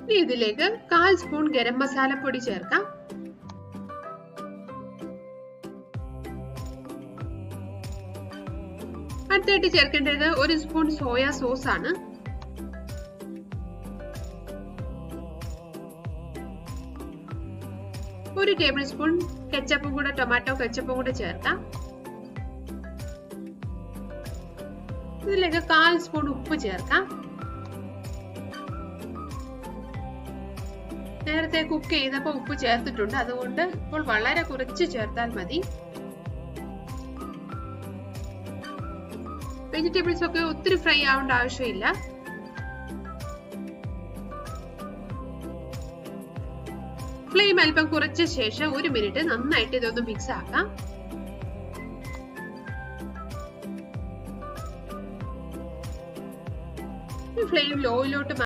ഇനി ഇതിലേക്ക് 1/4 സ്പൂൺ ഗരം മസാലപ്പൊടി ചേർക്കാം. അടുത്തായിട്ട് ചേർക്കേണ്ടത് 1 സ്പൂൺ സോയാ സോസ് ആണ്. ഒരു ടേബിൾ സ്പൂൺ കെച്ചപ്പും കൂടെ, ടൊമാറ്റോ കെച്ചപ്പും കൂടെ ചേർക്കാം. ഇതിലേക്ക് 1/4 സ്പൂൺ ഉപ്പ് ചേർക്കാം. നേരത്തെ കുക്ക് ചെയ്തപ്പോൾ ഉപ്പ് ചേർത്തിട്ടുണ്ട്, അതുകൊണ്ട് ഇപ്പോൾ വളരെ കുറച്ച് ചേർത്താൽ മതി. വെജിറ്റബിൾസ് ഒക്കെ ഒത്തിരി ഫ്രൈ ആവേണ്ട ആവശ്യമില്ല. ഫ്ലെയിം അല്പം കുറച്ച ശേഷം 1 മിനിറ്റ് നന്നായിട്ട് ഇതൊന്ന് മിക്സ് ആക്കാം. ഫ്ലെയിം ലോയിലോട്ട്